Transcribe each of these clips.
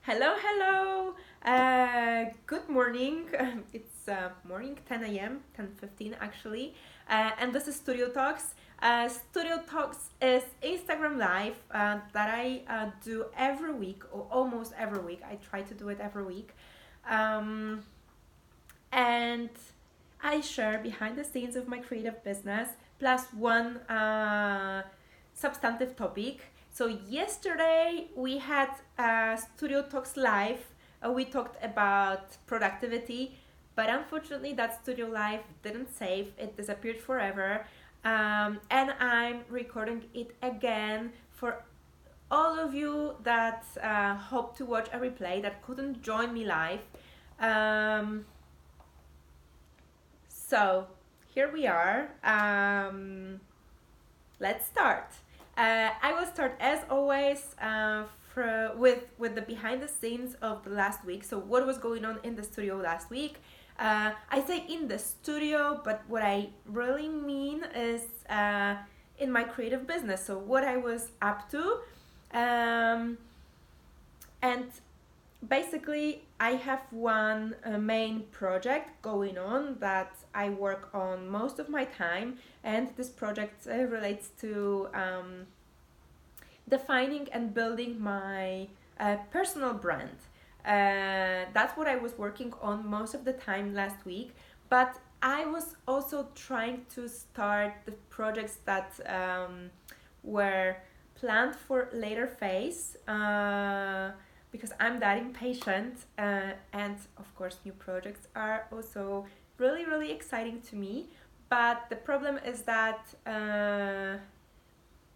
Hello, hello. Good morning. It's morning, 10 a.m., 10:15 actually. And this is Studio Talks. Studio Talks is Instagram Live that I do every week, or almost every week. I try to do it every week. Um, and I share behind the scenes of my creative business plus one substantive topic. So yesterday we had Studio Talks Live. We talked about productivity, but unfortunately that Studio Live didn't save. It disappeared forever. And I'm recording it again for all of you that hope to watch a replay that couldn't join me live. Um, so here we are. Let's start. I will start as always with the behind the scenes of the last week. So what was going on in the studio last week? I say in the studio, but what I really mean is in my creative business. So what I was up to, and basically I have one main project going on that I work on most of my time, and this project relates to defining and building my personal brand. That's what I was working on most of the time last week, but I was also trying to start the projects that were planned for later phase, because I'm that impatient, and of course new projects are also really really exciting to me. But the problem is that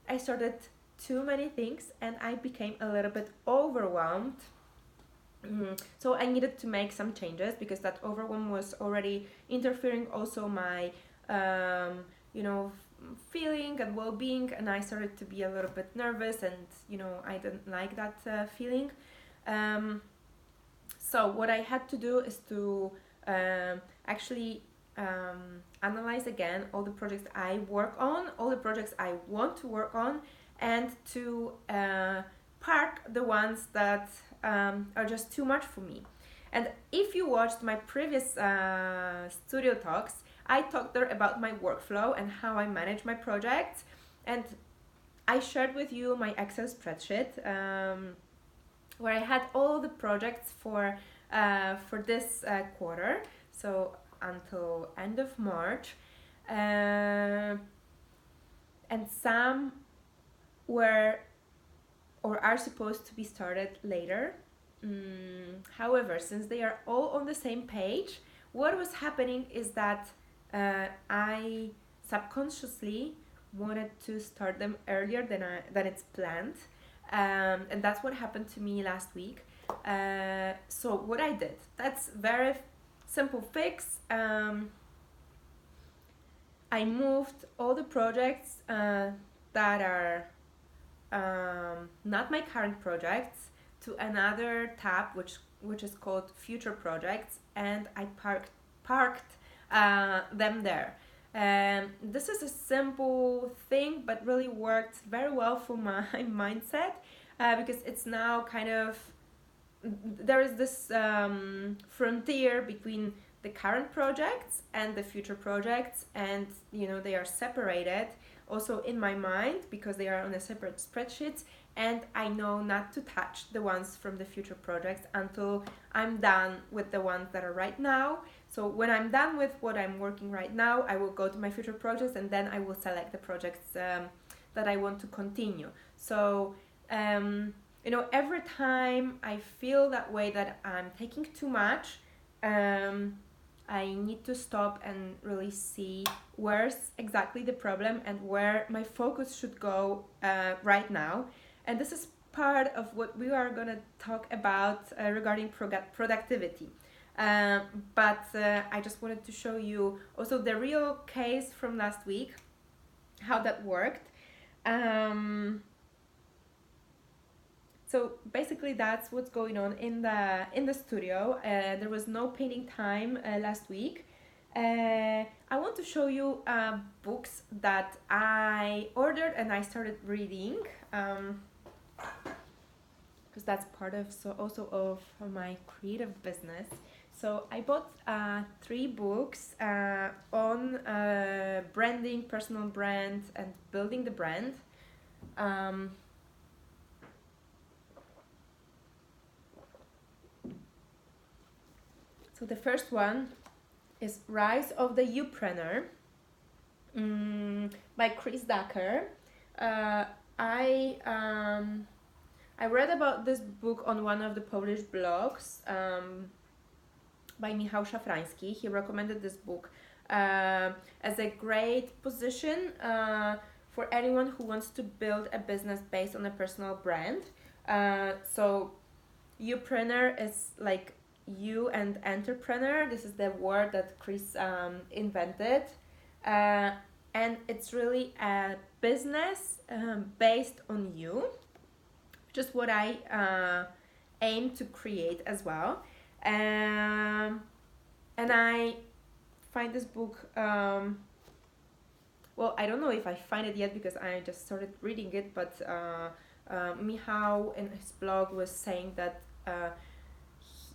I started too many things and I became a little bit overwhelmed. So I needed to make some changes because that overwhelm was already interfering also my um, you know feeling and well-being, and I started to be a little bit nervous, and I didn't like that feeling. um, so what I had to do is to actually analyze again all the projects I work on, all the projects I want to work on, and to park the ones that are just too much for me. And if you watched my previous studio talks, I talked there about my workflow and how I manage my projects, and I shared with you my Excel spreadsheet, where I had all the projects for this quarter, so until end of March, uh, and some were or are supposed to be started later. However, since they are all on the same page, what was happening is that I subconsciously wanted to start them earlier than it's planned, and that's what happened to me last week. So what I did, that's very simple fix. I moved all the projects that are not my current projects to another tab which is called future projects, and I parked them there. This is a simple thing but really worked very well for my mindset, because it's now kind of there is this frontier between the current projects and the future projects, and they are separated also in my mind because they are on a separate spreadsheet, and I know not to touch the ones from the future projects until I'm done with the ones that are right now. So when I'm done with what I'm working right now, I will go to my future projects, and then I will select the projects that I want to continue. So every time I feel that way, that I'm taking too much, I need to stop and really see where's exactly the problem and where my focus should go right now. And this is part of what we are going to talk about regarding productivity. Um, but I just wanted to show you also the real case from last week, how that worked. Um, so basically that's what's going on in the studio. There was no painting time last week. I want to show you books that I ordered and I started reading. because that's part of so also of my creative business. So I bought 3 books on branding, personal brand, and building the brand. Um, so the first one is Rise of the Youpreneur by Chris Ducker. Uh, I I read about this book on one of the Polish blogs by Michał Szafrański. He recommended this book as a great position for anyone who wants to build a business based on a personal brand. So, youpreneur is like you and entrepreneur. This is the word that Chris invented. Uh, and it's really a business based on you, which is what I aim to create as well. And I find this book, well, I don't know if I find it yet because I just started reading it, but Michał in his blog was saying that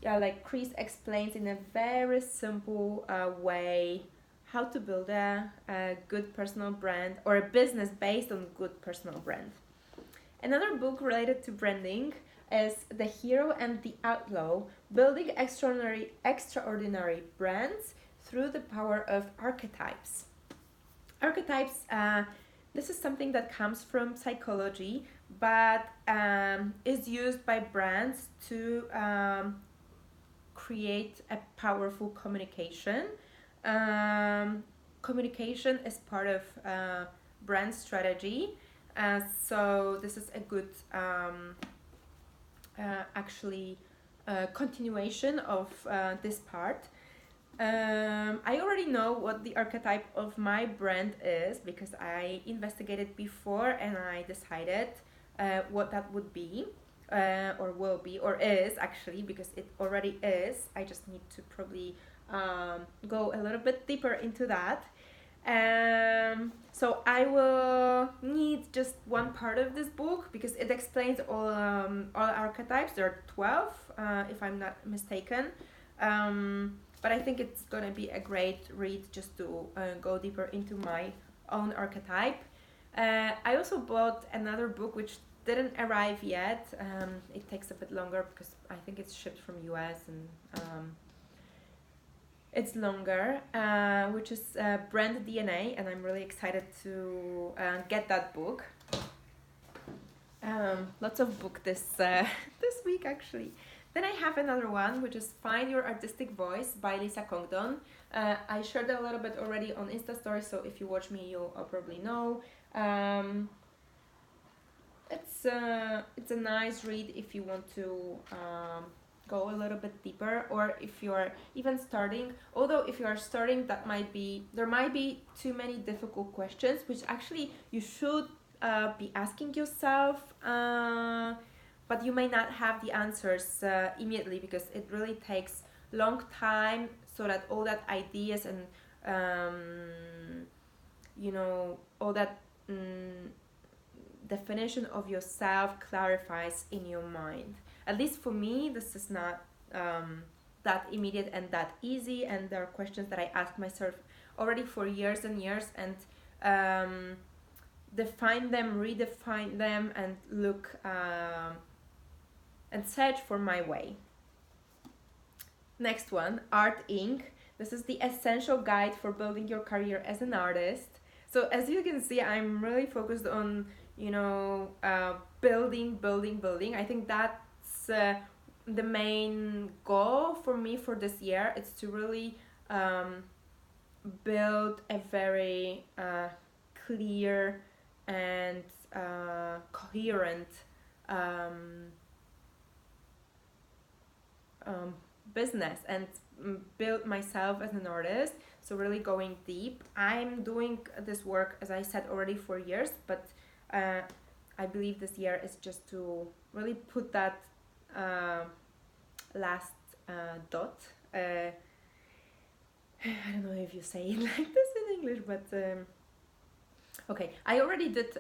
like Chris explains in a very simple way how to build a good personal brand or a business based on good personal brand. Another book related to branding is The Hero and the Outlaw, Building Extraordinary Brands Through the Power of Archetypes. Archetypes, this is something that comes from psychology, but is used by brands to create a powerful communication. Communication is part of brand strategy. So this is a good actually continuation of this part. I already know what the archetype of my brand is because I investigated before and I decided what that would be or will be or is actually, because it already is. I just need to probably go a little bit deeper into that. So I will need just one part of this book because it explains all archetypes. There are 12, if I'm not mistaken. But I think it's gonna be a great read just to go deeper into my own archetype. I also bought another book which didn't arrive yet. It takes a bit longer because I think it's shipped from US and it's longer, which is Brand DNA, and I'm really excited to get that book. Lots of book this this week actually. Then I have another one, which is Find Your Artistic Voice by Lisa Congdon. I shared a little bit already on Insta Stories, so if you watch me, you'll probably know. It's a nice read if you want to go a little bit deeper, or if you're even starting. Although if you are starting, there might be too many difficult questions, which actually you should be asking yourself. But you may not have the answers immediately because it really takes long time so that all that ideas and all that definition of yourself clarifies in your mind. At least for me, this is not that immediate and that easy, and there are questions that I ask myself already for years and years, and define them, redefine them, and look and search for my way. Next one, Art Inc. This is the essential guide for building your career as an artist. So as you can see, I'm really focused on, building. I think that's the main goal for me for this year. It's to really build a very clear and coherent business and build myself as an artist. So really going deep. I'm doing this work, as I said, already for years, but I believe this year is just to really put that last dot. I don't know if you say it like this in English, but Okay, I already did,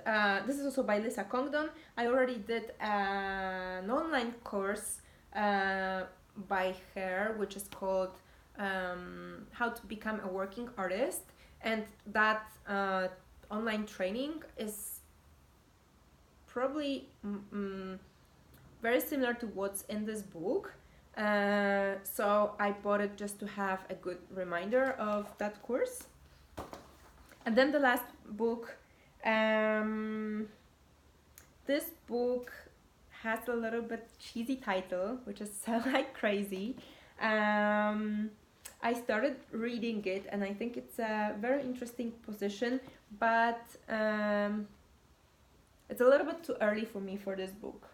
this is also by Lisa Congdon. I already did an online course by her, which is called How to Become a Working Artist. And that online training is probably very similar to what's in this book. So I bought it just to have a good reminder of that course. And then the last book, this book has a little bit cheesy title, which is Sell Like Crazy. I started reading it, and I think it's a very interesting position, but it's a little bit too early for me for this book.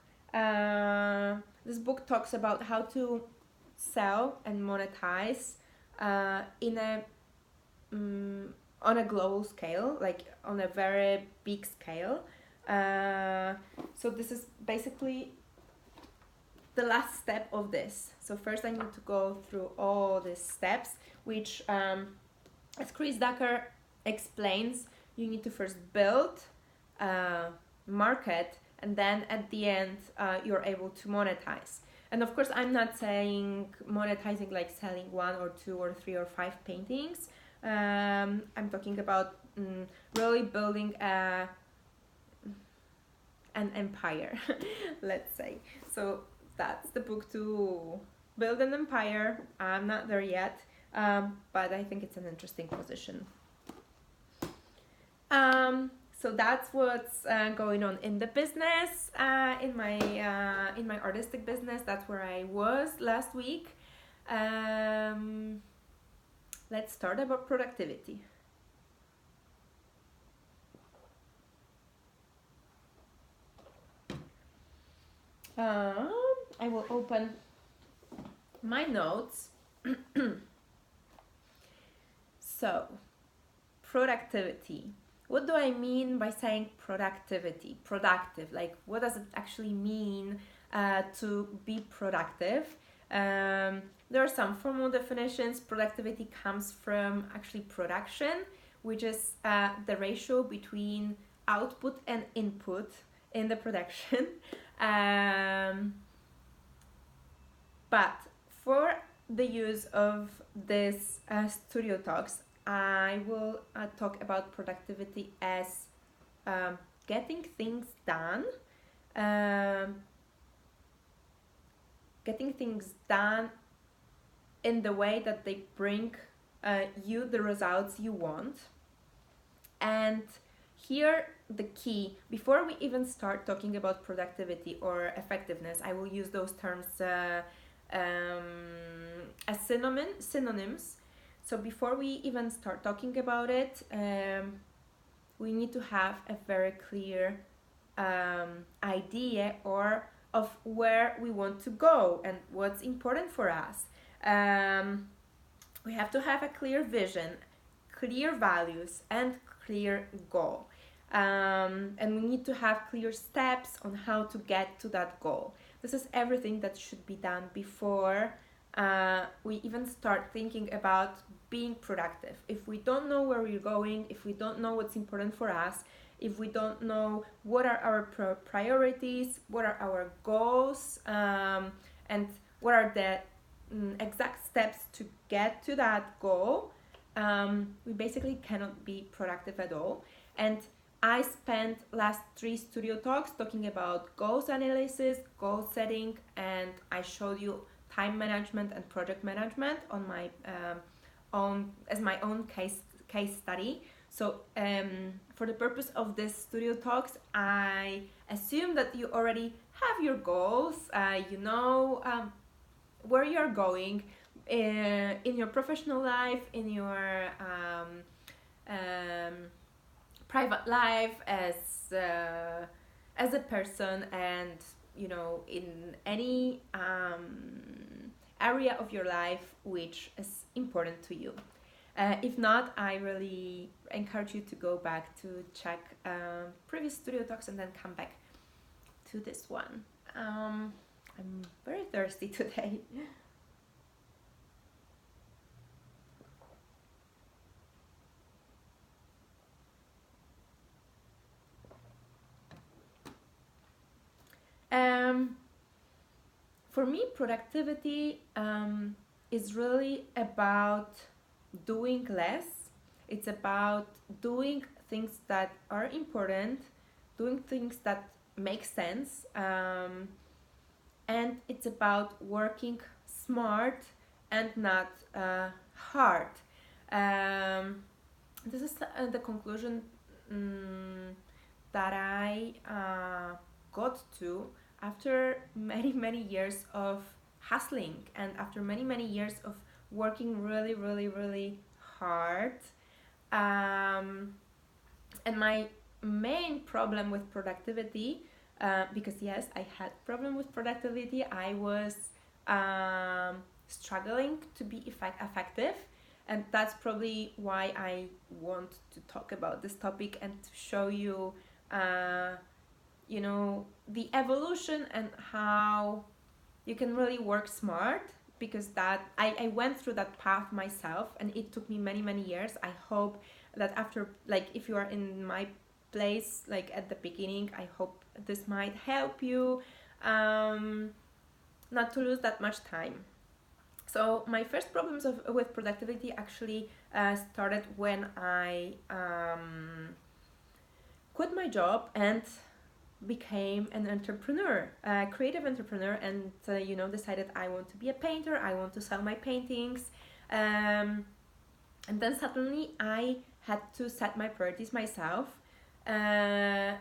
This book talks about how to sell and monetize in a on a global scale, like on a very big scale. So this is basically the last step of this. So first I need to go through all these steps, which as Chris Ducker explains, you need to first build, market, and then at the end you're able to monetize. And of course I'm not saying monetizing like selling 1 or 2 or 3 or 5 paintings. I'm talking about really building an empire, let's say. So that's the book, to build an empire. I'm not there yet, but I think it's an interesting position. So that's what's going on in the business, in my artistic business. That's where I was last week. Let's start about productivity. I will open my notes. So, productivity. What do I mean by saying productivity? Productive, like what does it actually mean to be productive? There are some formal definitions. Productivity comes from actually production, which is the ratio between output and input in the production. But for the use of this studio talks, I will talk about productivity as getting things done, getting things done in the way that they bring you the results you want. And here the key, before we even start talking about productivity or effectiveness, I will use those terms as synonyms. So before we even start talking about it, we need to have a very clear idea or of where we want to go and what's important for us. We have to have a clear vision, clear values, and clear goal. And we need to have clear steps on how to get to that goal. This is everything that should be done before we even start thinking about being productive. If we don't know where we're going, if we don't know what's important for us, if we don't know what are our priorities, what are our goals, and what are the exact steps to get to that goal, we basically cannot be productive at all. And I spent last 3 studio talks talking about goals analysis, goal setting, and I showed you time management and project management on my my own case study. So for the purpose of this studio talks, I assume that you already have your goals. You know where you're going in your professional life, in your private life, as a person, and you know, in any area of your life which is important to you. If not, I really encourage you to go back to check previous studio talks and then come back to this one. I'm very thirsty today. for me, productivity is really about doing less. It's about doing things that are important, doing things that make sense, and it's about working smart and not hard. Um, this is the conclusion um, that I got to after many, many years of hustling and after many, many years of working really, really, really hard. Um, and my main problem with productivity, because yes, I had problem with productivity, I was struggling to be effective, and that's probably why I want to talk about this topic and to show you uh, the evolution and how you can really work smart, because that I went through that path myself and it took me many, many years. I hope that after, like, if you are in my place, like at the beginning, I hope this might help you um, not to lose that much time. So my first problems with productivity actually started when I quit my job and became an entrepreneur, a creative entrepreneur, and decided I want to be a painter. I want to sell my paintings, and then suddenly I had to set my priorities myself, and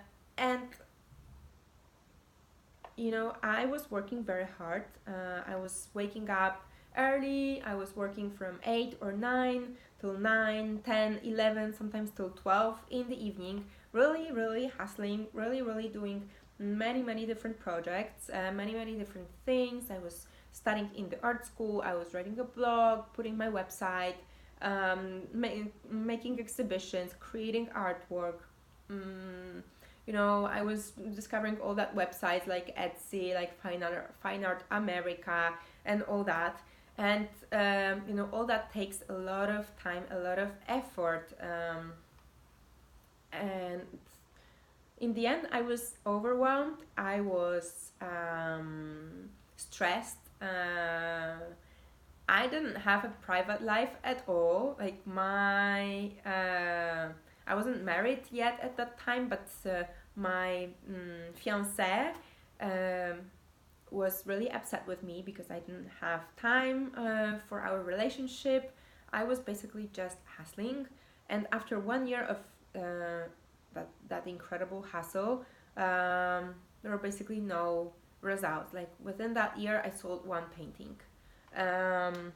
I was working very hard. I was waking up early. I was working from 8 or 9 till 9, 10, 11, sometimes till 12 in the evening. Really, really hustling, really, really doing many, many different projects, many, many different things. I was studying in the art school. I was writing a blog, putting my website, making exhibitions, creating artwork. I was discovering all that websites like Etsy, like Fine Art America, and all that. And all that takes a lot of time, a lot of effort, and in the end, I was overwhelmed. I was stressed. I didn't have a private life at all. Like I wasn't married yet at that time, but my fiance um, was really upset with me because I didn't have time for our relationship. I was basically just hustling, and after 1 year of that incredible hustle, there were basically no results. Like within that year, I sold one painting. Um,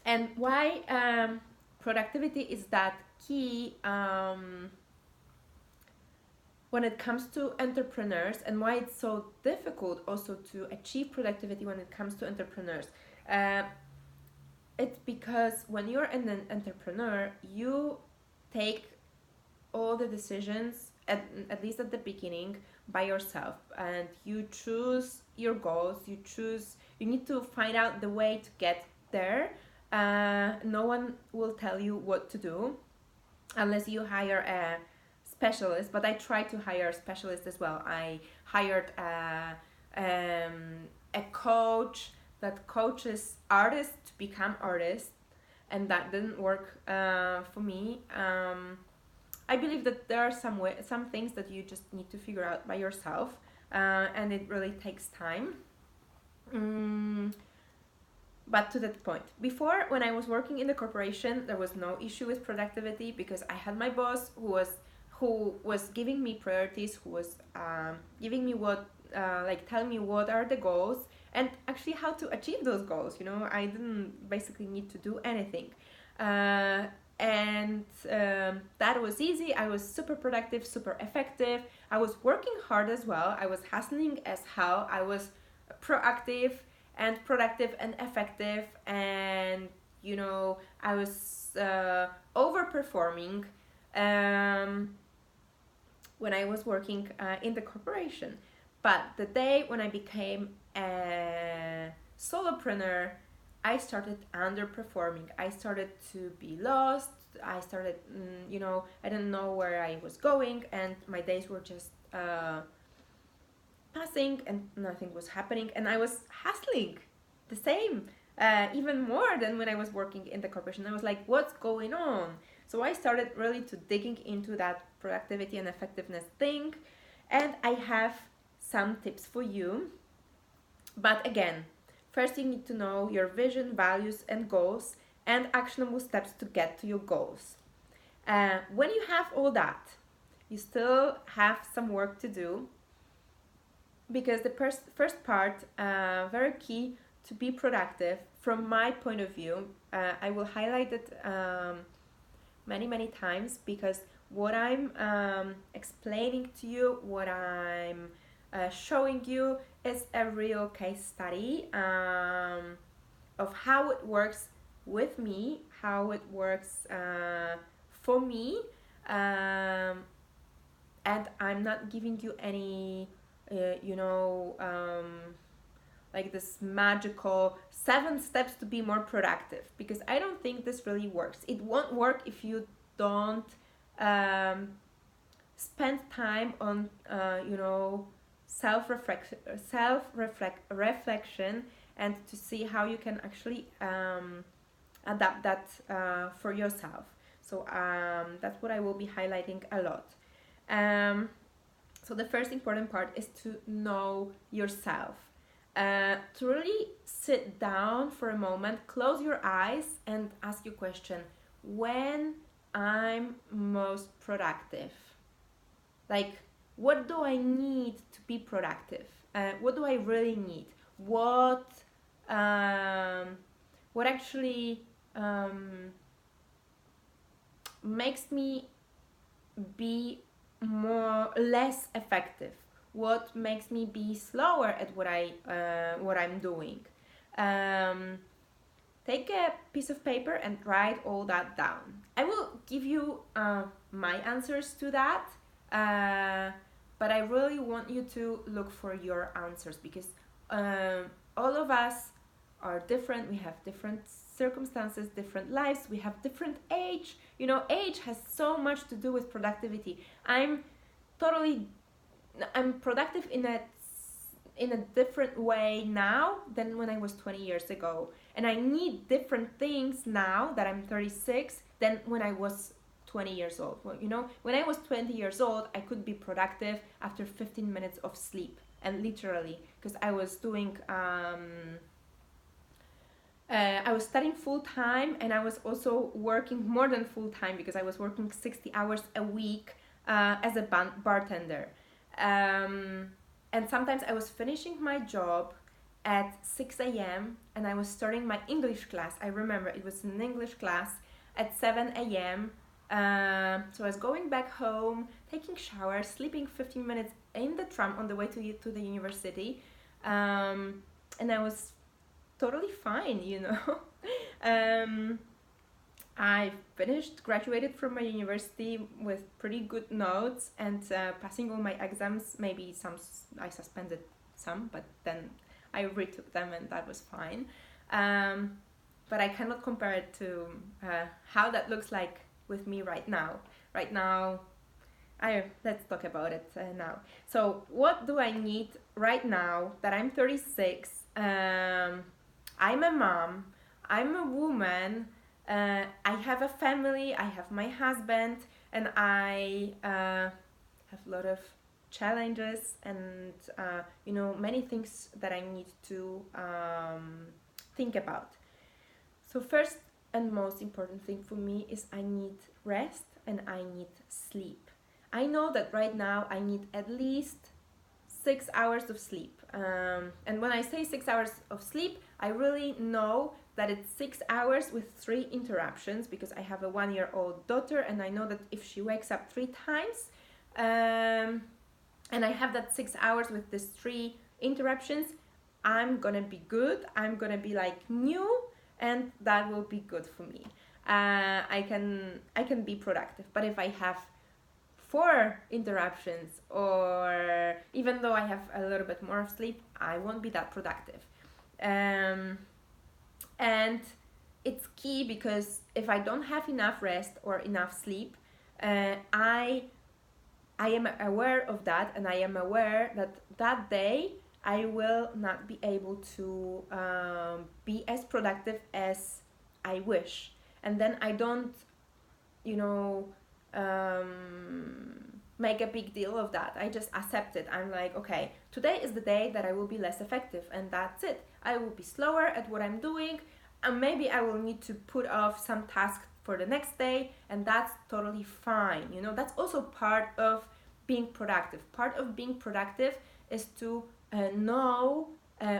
and why productivity is that key when it comes to entrepreneurs, and why it's so difficult also to achieve productivity when it comes to entrepreneurs. Uh, it's because when you're an entrepreneur, you take all the decisions at least at the beginning by yourself, and you choose your goals, you need to find out the way to get there. No one will tell you what to do unless you hire a specialist, but I tried to hire a specialist as well. I hired a coach that coaches artists to become artists, and that didn't work for me. I believe that there are some things that you just need to figure out by yourself, and it really takes time. Mm, but to that point, before, when I was working in the corporation, there was no issue with productivity because I had my boss who was giving me priorities, who was giving me telling me what are the goals and actually how to achieve those goals. I didn't basically need to do anything. And that was easy. I was super productive, super effective. I was working hard as well. I was hustling as hell. I was proactive and productive and effective, and I was overperforming when I was working in the corporation. But the day when I became a solopreneur, I started underperforming. I started to be lost. I started, I didn't know where I was going, and my days were just passing and nothing was happening. And I was hustling the same, even more than when I was working in the corporation. I was like, what's going on? So I started really to digging into that productivity and effectiveness thing. And I have some tips for you. But again, first you need to know your vision, values, and goals, and actionable steps to get to your goals. When you have all that, you still have some work to do, because the first part, very key to be productive from my point of view. I will highlight it many times, because what I'm explaining to you, what I'm showing you, is a real case study of how it works with me, how it works for me, and I'm not giving you any like this magical 7 steps to be more productive, because I don't think this really works. It won't work if you don't spend time on reflection, and to see how you can actually adapt that for yourself. So that's what I will be highlighting a lot. So the first important part is to know yourself. To really sit down for a moment, close your eyes, and ask your question: when I'm most productive? Like, what do I need to be productive? What do I really need? What actually makes me be less effective? What makes me be slower at what I'm doing? Take a piece of paper and write all that down. I will give you my answers to that, but I really want you to look for your answers, because all of us are different. We have different circumstances, different lives, we have different age. Age has so much to do with productivity. I'm productive in a different way now than when I was 20 years ago, and I need different things now that I'm 36 than when I was 20 years old. Well, when I was 20 years old, I could be productive after 15 minutes of sleep, and literally, because I was doing I was studying full time, and I was also working more than full time, because I was working 60 hours a week as a bartender. And sometimes I was finishing my job at 6 a.m. and I was starting my English class. I remember it was an English class at 7 a.m. So I was going back home, taking shower, sleeping 15 minutes in the tram on the way to the university. And I was totally fine, I graduated from my university with pretty good notes, and passing all my exams. Maybe I suspended some, but then I retook them, and that was fine. But I cannot compare it to how that looks like with me right now. Right now, let's talk about it now. So what do I need right now that I'm 36? I'm a mom, I'm a woman, I have a family, I have my husband, and I have a lot of challenges and many things that I need to think about. So first and most important thing for me is I need rest and I need sleep. I know that right now I need at least 6 hours of sleep. And when I say 6 hours of sleep, I really know that it's 6 hours with 3 interruptions, because I have a 1-year-old daughter, and I know that if she wakes up 3 times, and I have that 6 hours with these 3 interruptions, I'm gonna be good. I'm gonna be like new, and that will be good for me. I can be productive. But if I have 4 interruptions, or even though I have a little bit more of sleep, I won't be that productive. And it's key because if I don't have enough rest or enough sleep, I am aware of that, and I am aware that that day I will not be able to be as productive as I wish. And then I don't, you know, make a big deal of that. I just accept it. I'm like, okay, today is the day that I will be less effective, and that's it. I will be slower at what I'm doing, and maybe I will need to put off some tasks for the next day, and that's totally fine. You know, that's also part of being productive. Part of being productive is to know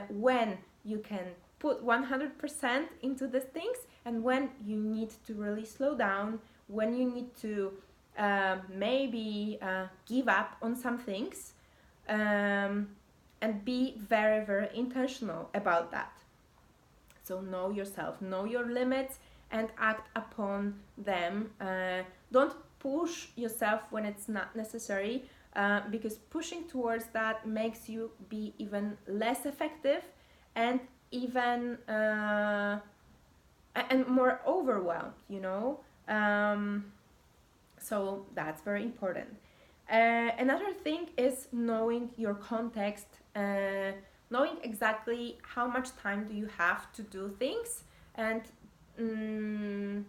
when you can put 100% into these things and when you need to really slow down, when you need to maybe give up on some things, and be very, very intentional about that. So know yourself, know your limits, and act upon them. Don't push yourself when it's not necessary, because pushing towards that makes you be even less effective and even and more overwhelmed, you know. So that's very important. Another thing is knowing your context, knowing exactly how much time do you have to do things, and mm,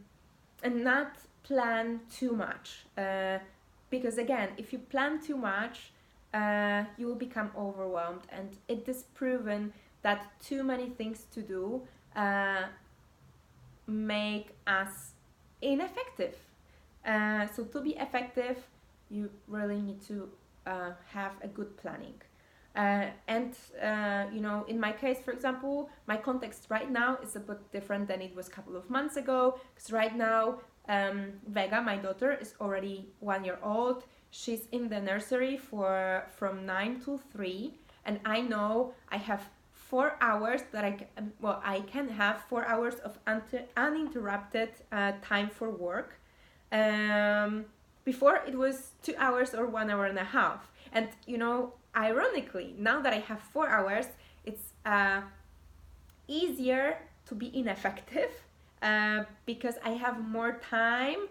and not plan too much. Because again, if you plan too much, you will become overwhelmed, and it is proven that too many things to do make us ineffective. So to be effective, you really need to have a good planning. And you know, in my case, for example, my context right now is a bit different than it was a couple of months ago, because right now Vega, my daughter, is already 1 year old. She's in the nursery from 9 to 3, and I know I have 4 hours that I can have 4 hours of uninterrupted time for work. Before it was 2 hours or 1 hour and a half, and you know, ironically, now that I have 4 hours, it's easier to be ineffective because I have more time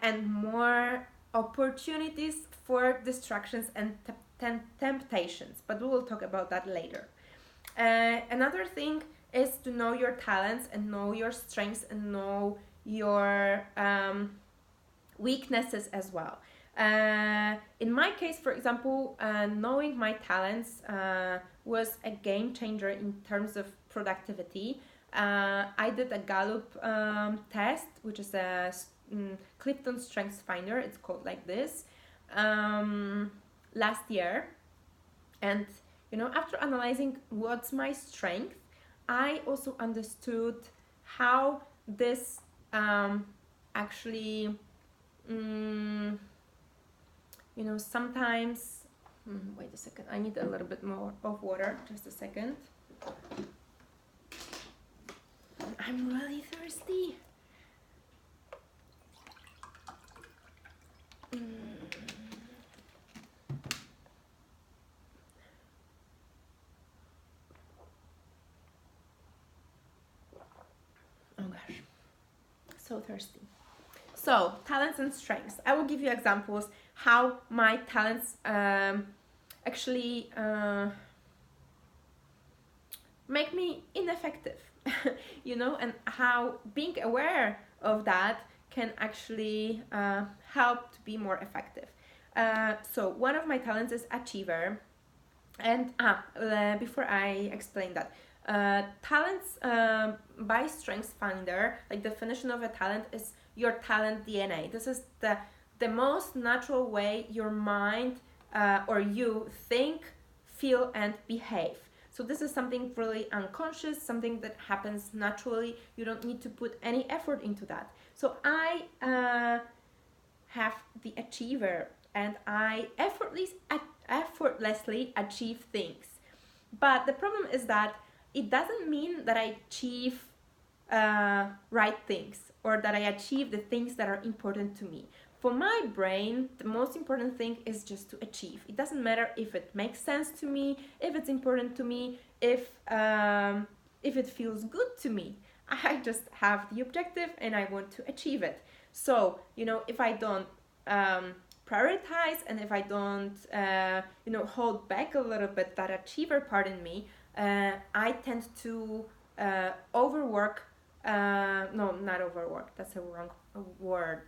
and more opportunities for distractions and temptations, but we will talk about that later. Another thing is to know your talents and know your strengths and know your weaknesses as well. In my case, for example, knowing my talents was a game changer in terms of productivity. I did a Gallup test, which is a Clifton Strengths Finder, it's called like this, last year. And you know, after analyzing what's my strength, I also understood how this actually, you know, sometimes, wait a second, I need a little bit more of water, just a second. I'm really thirsty. Oh gosh, so thirsty. So, talents and strengths. I will give you examples how my talents actually make me ineffective, you know, and how being aware of that can actually help to be more effective. So, one of my talents is achiever. And before I explain that, talents by Strengths Finder, like definition of a talent is your talent DNA. This is the most natural way your mind or you think, feel, and behave. So this is something really unconscious, something that happens naturally. You don't need to put any effort into that. So I have the achiever, and I effortlessly achieve things. But the problem is that it doesn't mean that I achieve right things or that I achieve the things that are important to me. For my brain, the most important thing is just to achieve. It doesn't matter if it makes sense to me, if it's important to me, if it feels good to me. I just have the objective and I want to achieve it. So, if I don't prioritize, and if I don't, hold back a little bit that achiever part in me, I tend to overwork. No, not overwork. That's a wrong word.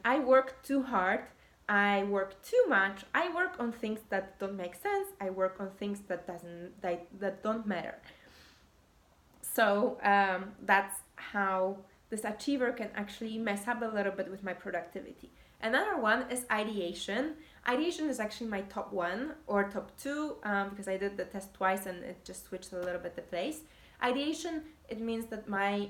I work too hard. I work too much. I work on things that don't make sense. I work on things that don't matter. So that's how this achiever can actually mess up a little bit with my productivity. Another one is ideation. Ideation is actually my top one or top two, because I did the test twice and it just switched a little bit the place. Ideation, it means that my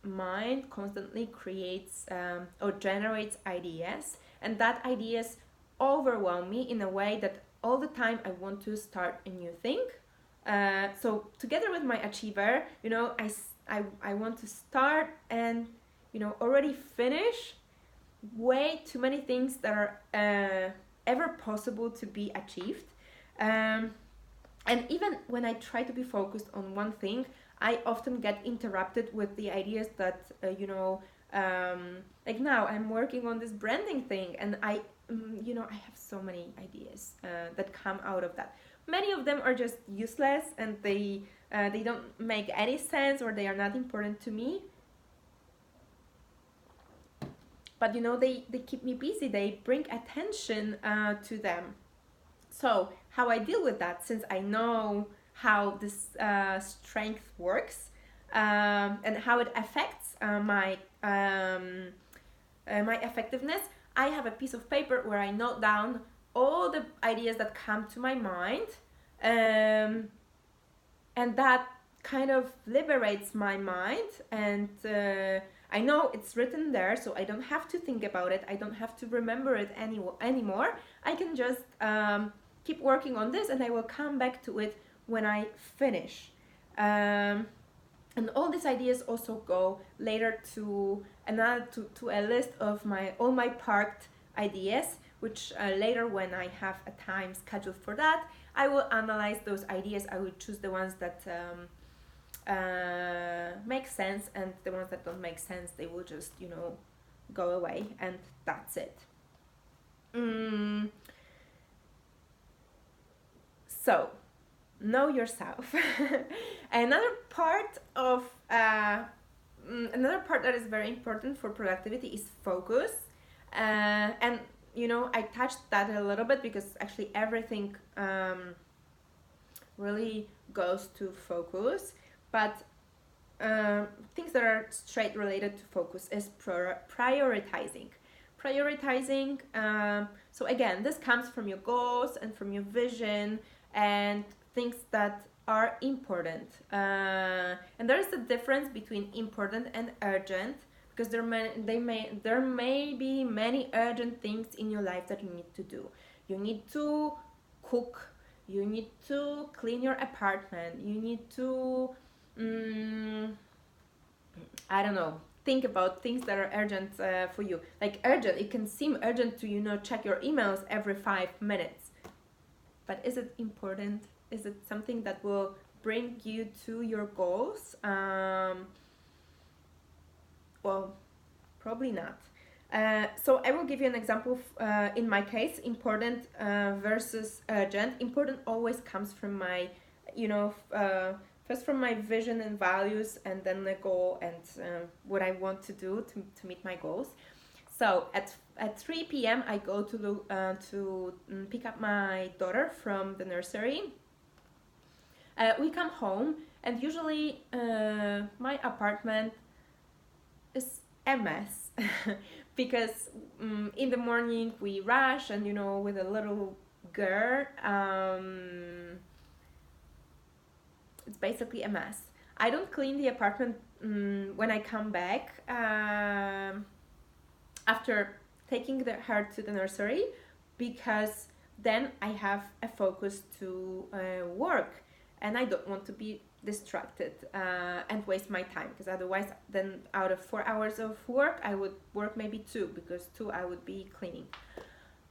mind constantly creates or generates ideas, and that ideas overwhelm me in a way that all the time I want to start a new thing. So together with my achiever, I want to start and already finish way too many things that are ever possible to be achieved. And even when I try to be focused on one thing, I often get interrupted with the ideas that like now I'm working on this branding thing, and I have so many ideas that come out of that. Many of them are just useless, and they don't make any sense, or they are not important to me. But they keep me busy. They bring attention to them. So how I deal with that, since I know how this strength works, and how it affects my effectiveness, I have a piece of paper where I note down all the ideas that come to my mind, and that kind of liberates my mind, and I know it's written there, so I don't have to think about it. I don't have to remember it anymore. I can just keep working on this, and I will come back to it when I finish. And all these ideas also go later to a list of all my parked ideas, which later, when I have a time scheduled for that, I will analyze those ideas. I will choose the ones that make sense, and the ones that don't make sense, they will just go away, and that's it. So know yourself. Another part that is very important for productivity is focus, and I touched that a little bit, because actually everything really goes to focus, but things that are straight related to focus is prioritizing. So again, this comes from your goals and from your vision and things that are important. And there is a difference between important and urgent, because there may be many urgent things in your life that you need to do. You need to cook, you need to clean your apartment, you need to I don't know, think about things that are urgent for you. Like urgent, it can seem urgent to check your emails every 5 minutes, but is it important? Is it something that will bring you to your goals? Well, probably not. So I will give you an example. In my case, important versus urgent. Important always comes from my, first from my vision and values, and then the goal and what I want to do to meet my goals. So at 3 p.m. I go to pick up my daughter from the nursery. We come home, and usually my apartment is a mess because in the morning we rush, and with a little girl, it's basically a mess. I don't clean the apartment when I come back after taking her to the nursery, because then I have a focus to work, and I don't want to be distracted and waste my time, because otherwise then out of 4 hours of work I would work maybe 2, because 2 I would be cleaning.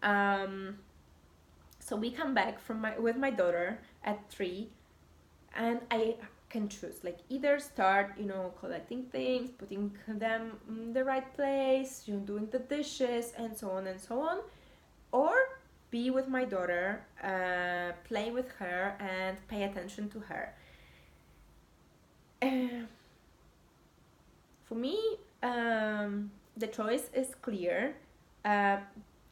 So we come back with my daughter at 3, and can choose, like either start, collecting things, putting them in the right place, doing the dishes and so on and so on, or be with my daughter, play with her and pay attention to her. For me, the choice is clear, uh,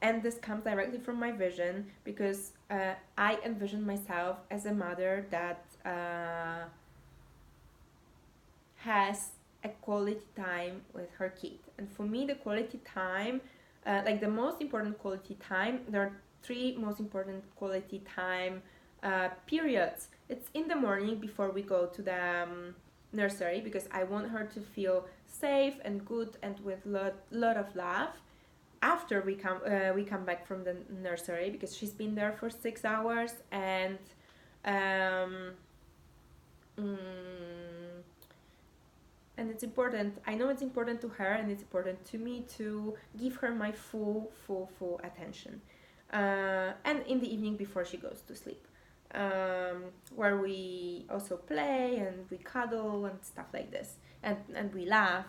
and this comes directly from my vision, because I envision myself as a mother that has a quality time with her kid. And for me, the quality time, like the most important quality time, there are three most important quality time periods. It's in the morning before we go to the nursery, because I want her to feel safe and good and with lot of love. After we come back from the nursery, because she's been there for 6 hours, and um, mm, and it's important, I know it's important to her, and it's important to me to give her my full attention, and in the evening before she goes to sleep, where we also play and we cuddle and stuff like this, and we laugh.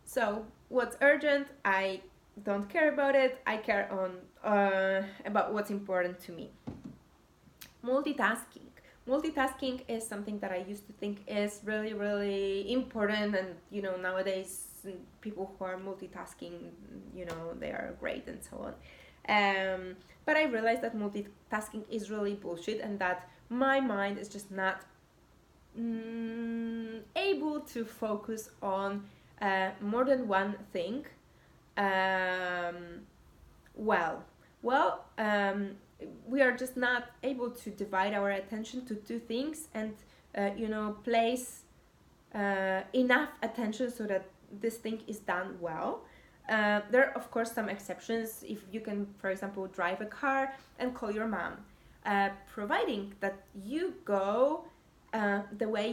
So what's urgent, I don't care about it, I care on about what's important to me. Multitasking is something that I used to think is really important, and nowadays people who are multitasking, they are great and so on. But I realized that multitasking is really bullshit, and that my mind is just not able to focus on more than one thing. um, well we are just not able to divide our attention to two things, and place enough attention so that this thing is done well. There are of course some exceptions. If you can, for example, drive a car and call your mom, providing that you go the way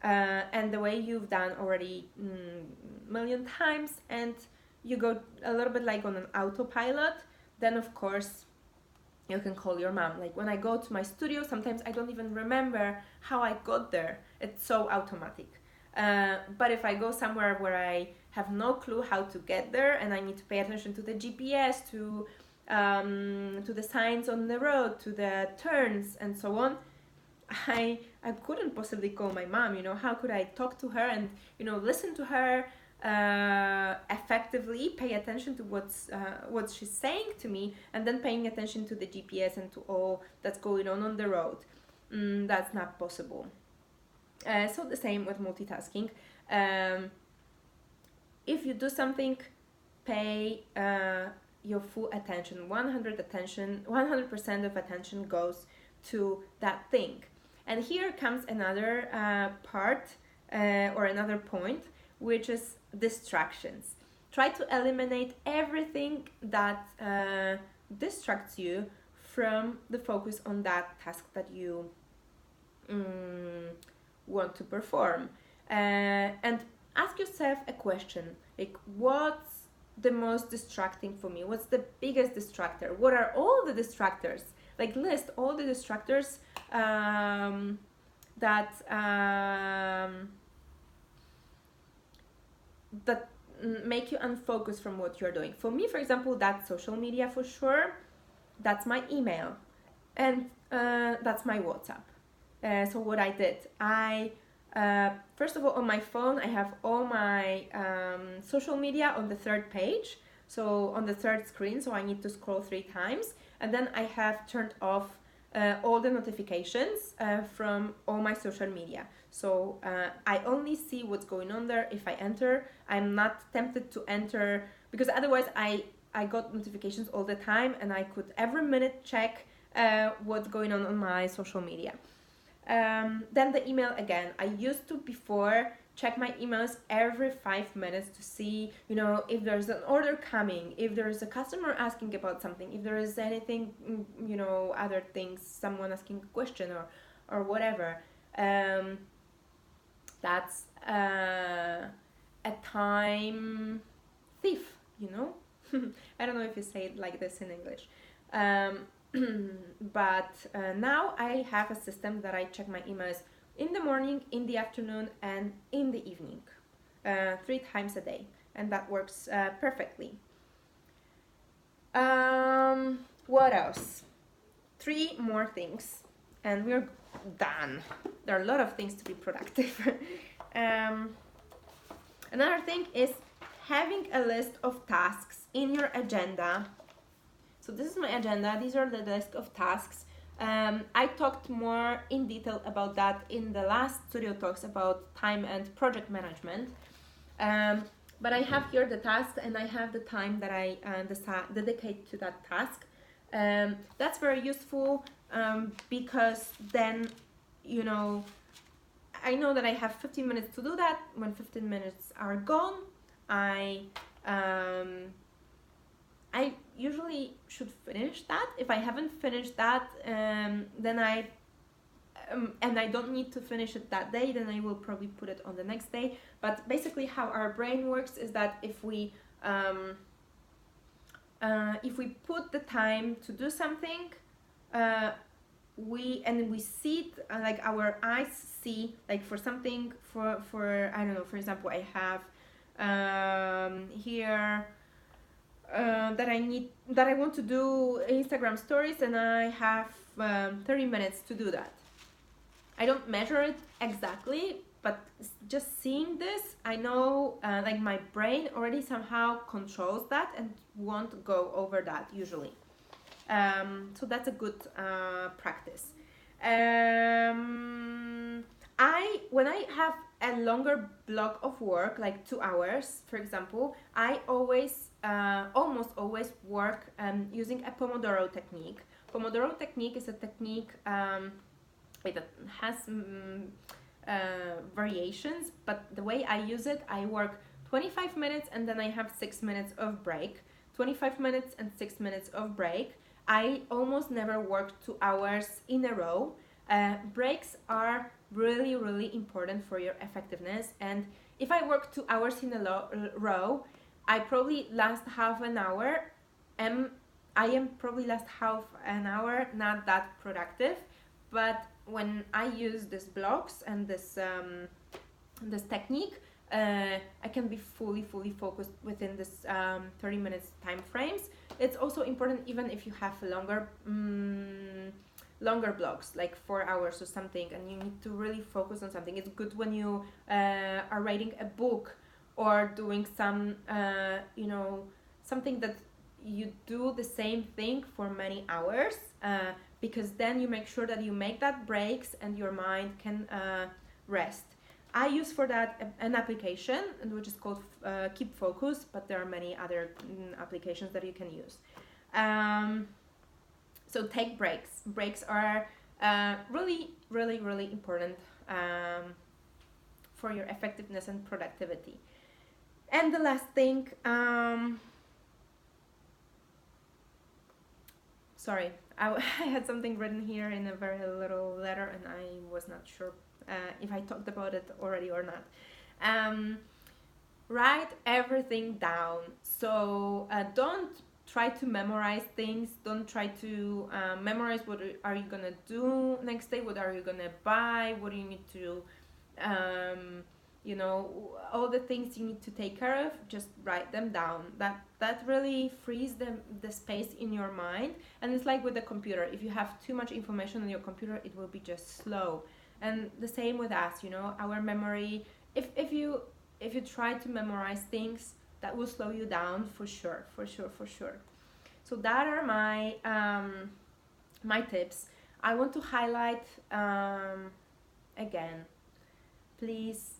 and the way you've done already million times, and you go a little bit like on an autopilot, then of course you can call your mom. Like when I go to my studio, sometimes I don't even remember how I got there. It's so automatic. But if I go somewhere where I have no clue how to get there, and I need to pay attention to the GPS, to the signs on the road, to the turns and so on, I couldn't possibly call my mom. How could I talk to her and listen to her effectively, pay attention to what she's saying to me, and then paying attention to the GPS and to all that's going on the road. That's not possible. So the same with multitasking. If you do something, pay your full attention. 100% of attention goes to that thing. And here comes another part or another point, which is distractions. Try to eliminate everything that distracts you from the focus on that task that you want to perform. And ask yourself a question, like, what's the most distracting for me? What's the biggest distractor? What are all the distractors? Like, list all the distractors that make you unfocused from what you're doing. For me, for example, that's social media for sure. That's my email, and that's my WhatsApp. So what I did, I first of all, on my phone, I have all my social media on the third page, so on the third screen, so I need to scroll 3 times. And then I have turned off all the notifications from all my social media. So I only see what's going on there if I enter. I'm not tempted to enter, because otherwise I got notifications all the time, and I could every minute check what's going on my social media. Then the email again. I used to before check my emails every 5 minutes to see, if there's an order coming, if there's a customer asking about something, if there is anything, other things, someone asking a question or whatever. That's a time thief, I don't know if you say it like this in English. But now I have a system that I check my emails in the morning, in the afternoon, and in the evening, 3 times a day, and that works perfectly. What else? 3 more things, and we're done. There are a lot of things to be productive. Another thing is having a list of tasks in your agenda. So this is my agenda. These are the list of tasks. I talked more in detail about that in the last studio talks about time and project management. But I have here the task, and I have the time that I dedicate to that task. That's very useful because then, you know, I know that I have 15 minutes to do that. When 15 minutes are gone, I usually should finish that. If I haven't finished that, then and I don't need to finish it that day, then I will probably put it on the next day. But basically how our brain works is that if we put the time to do something, we see it, like our eyes see, like for something, for I don't know, for example, I have here that I want to do Instagram stories, and I have 30 minutes to do that. I don't measure it exactly, but just seeing this, I know like my brain already somehow controls that and won't go over that usually. So that's a good practice. When I have a longer block of work, like 2 hours, for example, I almost always work using a Pomodoro technique. Pomodoro technique is a technique that has variations, but the way I use it, I work 25 minutes and then I have 6 minutes of break, 25 minutes and 6 minutes of break. I almost never work 2 hours in a row. Breaks are really, really important for your effectiveness, and if I work 2 hours in a row, I probably last half an hour. I am probably last half an hour not that productive, but when I use these blocks and this technique, I can be fully focused within this 30 minutes time frames. It's also important even if you have longer blocks, like 4 hours or something, and you need to really focus on something. It's good when you are writing a book or doing some, something that you do the same thing for many hours, because then you make sure that you make that breaks and your mind can rest. I use for that an application which is called Keep Focus, but there are many other applications that you can use. So take breaks. Breaks are really, really, really important for your effectiveness and productivity. And the last thing, sorry, I had something written here in a very little letter and I was not sure if I talked about it already or not. Write everything down. So don't try to memorize things. Don't try to memorize what are you gonna do next day, what are you gonna buy, what do you need to all the things you need to take care of. Just write them down. That really frees the space in your mind. And it's like with the computer, if you have too much information on your computer, it will be just slow. And the same with us, our memory, if you try to memorize things, that will slow you down for sure. So that are my my tips. I want to highlight again, please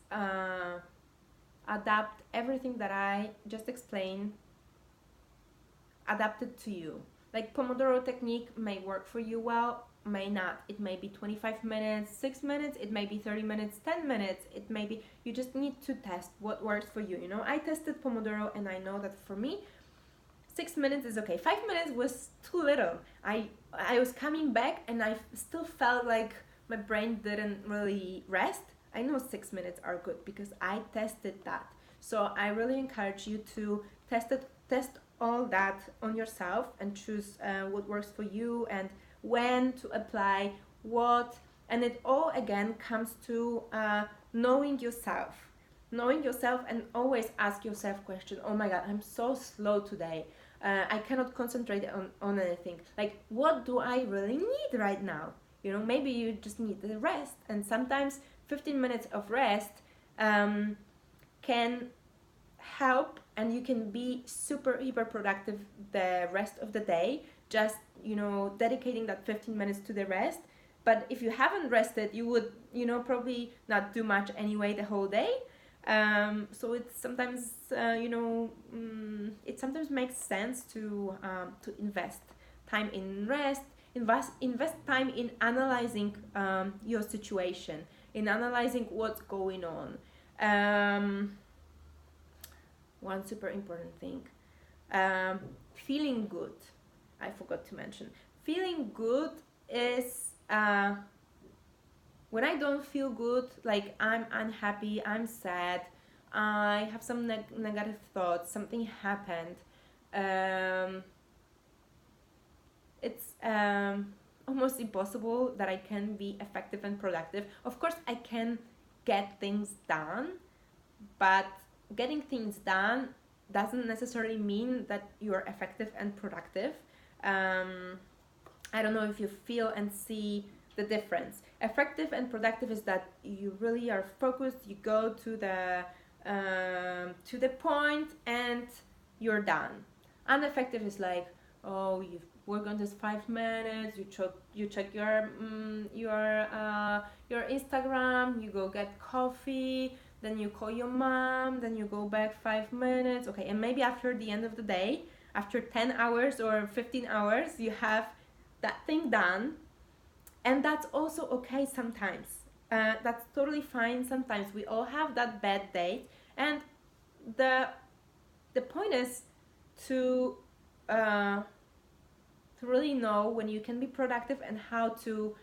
adapt everything that I just explained, adapt it to you. Like Pomodoro technique may work for you well, may not. It may be 25 minutes, 6 minutes, it may be 30 minutes, 10 minutes, it may be, you just need to test what works for you. I tested Pomodoro and I know that for me 6 minutes is okay. 5 minutes was too little. I was coming back and I still felt like my brain didn't really rest. I know 6 minutes are good because I tested that. So I really encourage you to test all that on yourself and choose what works for you and when to apply what. And it all again comes to knowing yourself. Knowing yourself, and always ask yourself question, oh my god, I'm so slow today. I cannot concentrate on anything. Like, what do I really need right now? You know, maybe you just need the rest. And sometimes 15 minutes of rest can help, and you can be super hyper productive the rest of the day, just, you know, dedicating that 15 minutes to the rest. But if you haven't rested, you would, you know, probably not do much anyway the whole day. So it's sometimes, it sometimes makes sense to invest time in rest, invest time in analyzing your situation, in analyzing what's going on. One super important thing, feeling good. I forgot to mention. Feeling good is when I don't feel good, like I'm unhappy, I'm sad, I have some negative thoughts, something happened. It's almost impossible that I can be effective and productive. Of course, I can get things done, but getting things done doesn't necessarily mean that you're effective and productive. I don't know if you feel and see the difference. Effective and productive is that you really are focused, you go to the point and you're done. Ineffective is like, oh, you work on this 5 minutes, you check your Instagram, you go get coffee, then you call your mom, then you go back 5 minutes, okay, and maybe after the end of the day, after 10 hours or 15 hours, you have that thing done. And that's also okay sometimes. That's totally fine sometimes. We all have that bad day, and the point is to really know when you can be productive and how to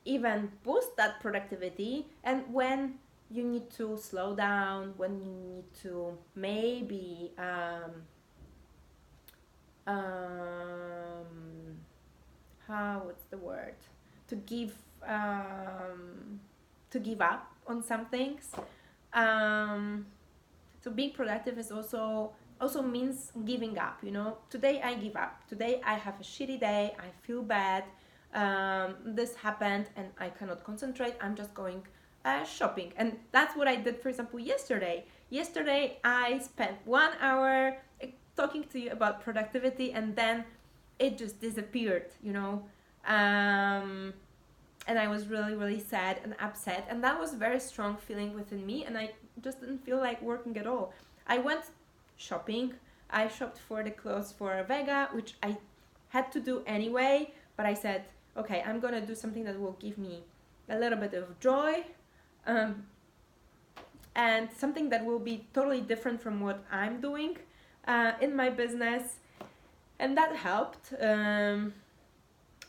even boost that productivity, and when you need to slow down, when you need to maybe what's the word, to give up on some things. So being productive is also means giving up, you know. Today I give up, today I have a shitty day, I feel bad, this happened and I cannot concentrate, I'm just going shopping. And that's what I did, for example, yesterday I spent 1 hour talking to you about productivity, and then it just disappeared, you know. And I was really, really sad and upset, and that was a very strong feeling within me, and I just didn't feel like working at all. I went shopping, I shopped for the clothes for Vega, which I had to do anyway, but I said, okay, I'm gonna do something that will give me a little bit of joy, and something that will be totally different from what I'm doing in my business. And that helped.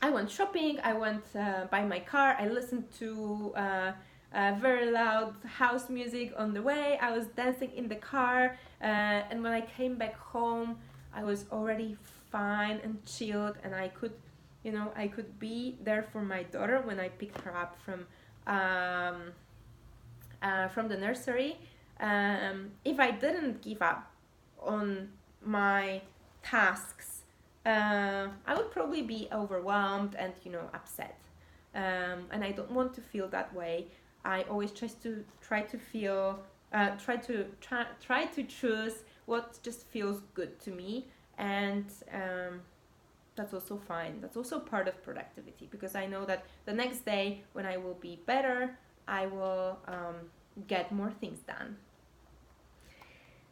I went shopping, I went by my car, I listened to very loud house music on the way, I was dancing in the car, and when I came back home, I was already fine and chilled, and I could be there for my daughter when I picked her up from the nursery. If I didn't give up on my tasks, I would probably be overwhelmed and, you know, upset. And I don't want to feel that way. I always try to choose what just feels good to me, and that's also fine. That's also part of productivity, because I know that the next day when I will be better, I will get more things done.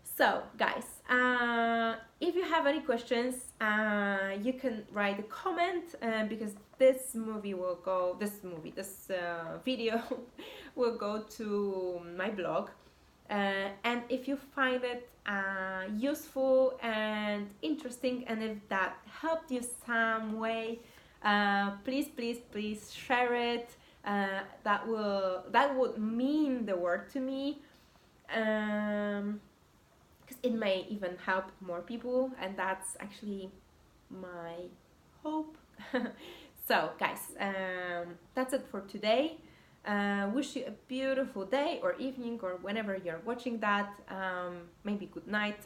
So, guys, if you have any questions, you can write a comment, because this video will go to my blog. And if you find it useful and interesting, and if that helped you some way, please share it. That would mean the world to me. Because it may even help more people, and that's actually my hope. So guys, that's it for today. Wish you a beautiful day or evening or whenever you're watching that. Maybe good night.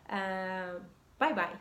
Bye bye.